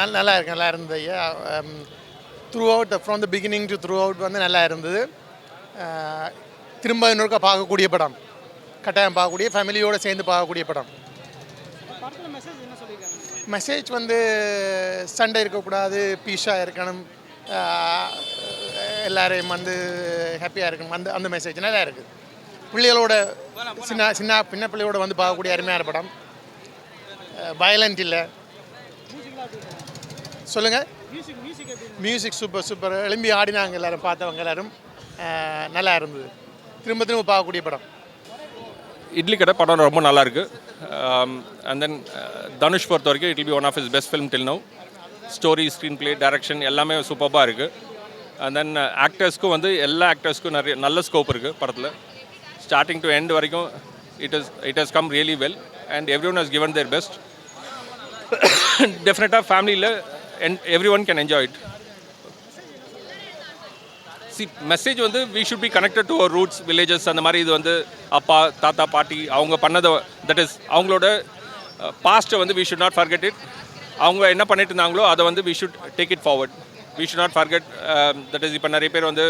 நல்லா இருக்கு, நல்லா இருந்தது ஐயா. Through out from the beginning to through out வந்து நல்லா இருந்தது. திரும்ப இன்னொருக்கா பார்க்கக்கூடிய படம், கட்டாயம் பார்க்கக்கூடிய, ஃபேமிலியோடு சேர்ந்து பார்க்கக்கூடிய படம். மெசேஜ் வந்து சண்டை இருக்கக்கூடாது, பீஸாக இருக்கணும், எல்லாரையும் வந்து ஹாப்பியாக இருக்கணும், அந்த மெசேஜ் நல்லா இருக்குது. பிள்ளைகளோட சின்ன பிள்ளையோட வந்து பார்க்கக்கூடிய அருமையான படம். வயலண்ட் இல்லை. சொல்லுங்கள். மியூசிக் சூப்பர் எழும்பி ஆடினாங்க எல்லோரும், பார்த்தவங்க எல்லோரும். நல்லா இருந்தது. திரும்ப பார்க்கக்கூடிய படம். இட்லி கடை படம் ரொம்ப நல்லாயிருக்கு. அண்ட் தென் தனுஷ் பொறுத்த வரைக்கும் it will be one of his best film till now. Story, screen play, direction எல்லாமே சூப்பராக இருக்குது. அண்ட் தென் ஆக்டர்ஸ்க்கும் வந்து எல்லா ஆக்டர்ஸ்க்கும் நல்ல ஸ்கோப் இருக்குது படத்தில். ஸ்டார்டிங் டு எண்ட் வரைக்கும் it has come really well and every one has given their best. டெஃபினட்டாக ஃபேமிலியில் every one can enjoy it. Message வந்து we should be connected to our roots, villages. அந்த மாதிரி இது வந்து அப்பா, தாத்தா, பாட்டி அவங்க பண்ணதை, தட் இஸ் அவங்களோட பாஸ்ட்டை வந்து we should not forget it. அவங்க என்ன பண்ணிட்டு இருந்தாங்களோ அதை வந்து we should take it forward. We should not forget. That is இப்போ நிறைய பேர் வந்து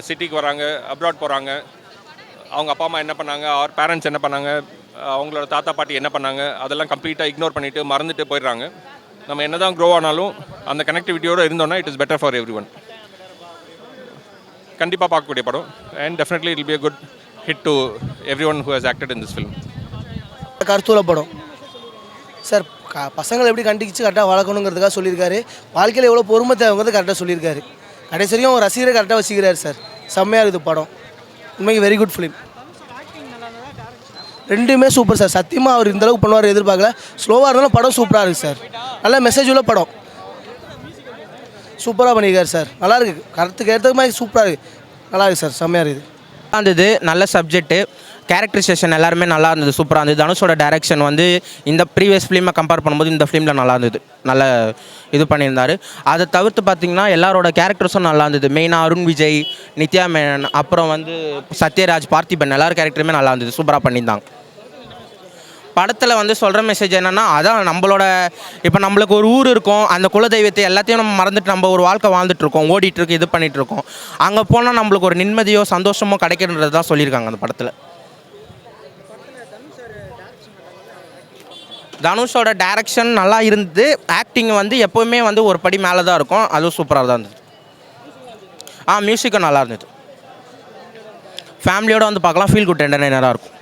சிட்டிக்கு வராங்க, அப்ராட் போகிறாங்க. அவங்க அப்பா அம்மா என்ன பண்ணாங்க, அவர் பேரண்ட்ஸ் என்ன பண்ணாங்க, அவங்களோட தாத்தா பாட்டி என்ன பண்ணாங்க, அதெல்லாம் கம்ப்ளீட்டாக இக்னோர் பண்ணிவிட்டு மறந்துட்டு போயிடுறாங்க. நம்ம என்ன தான் க்ரோ ஆனாலும் அந்த கனெக்டிவிட்டியோடு இருந்தோன்னா it is better for every one. கண்டிப்பாக பார்க்கக்கூடிய படம். And definitely it will B a good hit to every one who has acted in this film. கருத்துள்ள படம் சார். பசங்களை எப்படி கண்டிச்சு கரெக்டாக வளர்க்கணுங்கிறதுக்காக சொல்லியிருக்காரு. வாழ்க்கையில் எவ்வளோ பொறுமை தேவைங்கிறது கரெக்டாக சொல்லியிருக்காரு. கடைசியும் ரசிகரை கரெக்டாக வச்சுக்கிறாரு சார். செம்மையாக இருக்குது படம். உண்மைக்கு வெரி குட் ஃபிலிம். ரெண்டுமே சூப்பர் சார். சத்தியமாக அவர் இந்தளவுக்கு பண்ணுவார் எதிர்பார்க்கல. ஸ்லோவாக இருந்தாலும் படம் சூப்பராக இருக்குது சார். நல்ல மெசேஜ் உள்ள படம். சூப்பராக பண்ணியிருக்காரு சார். நல்லாயிருக்கு. கருத்துக்கு ஏற்ற மாதிரி சூப்பராக இருக்குது. நல்லா இருக்குது சார். செம்மையாக இருக்குது. இருந்தது. நல்ல சப்ஜெக்ட்டு, கேரக்டரைசேஷன் எல்லாருமே நல்லா இருந்தது. சூப்பராக இருந்தது. தனுஷோட டைரக்ஷன் வந்து இந்த ப்ரீவியஸ் ஃபிலிமை கம்பேர் பண்ணும்போது இந்த ஃபிலிமில் நல்லா இருந்தது. நல்ல இது பண்ணியிருந்தார். அதை தவிர்த்து பார்த்திங்கன்னா எல்லாரோட கேரக்டர்ஸும் நல்லா இருந்தது. மெயினாக அருண் விஜய், நித்யா மேனன், அப்புறம் வந்து சத்யராஜ், பார்த்திபன் எல்லாரும் கேரக்டருமே நல்லா இருந்தது. சூப்பராக பண்ணியிருந்தாங்க. படத்தில் வந்து சொல்கிற மெசேஜ் என்னென்னா, அதான் நம்மளோட இப்போ நம்மளுக்கு ஒரு ஊர் இருக்கும், அந்த குலதெய்வத்தை எல்லாத்தையும் நம்ம மறந்துட்டு நம்ம ஒரு வாழ்க்கை வாழ்ந்துட்டுருக்கோம், ஓடிட்டுருக்கு, இது பண்ணிகிட்ருக்கோம். அங்கே போனால் நம்மளுக்கு ஒரு நிம்மதியோ சந்தோஷமோ கிடைக்கிறது தான் சொல்லியிருக்காங்க அந்த படத்தில். தனுஷோட டைரக்ஷன் நல்லா இருந்தது. ஆக்டிங் வந்து எப்போவுமே வந்து ஒரு படி மேலே தான் இருக்கும். அதுவும் சூப்பராக தான் இருந்தது. மியூசிக்கும் நல்லா இருந்தது. ஃபேமிலியோடு வந்து பார்க்கலாம். ஃபீல் குட் என்டர்டெய்னராக இருக்கும்.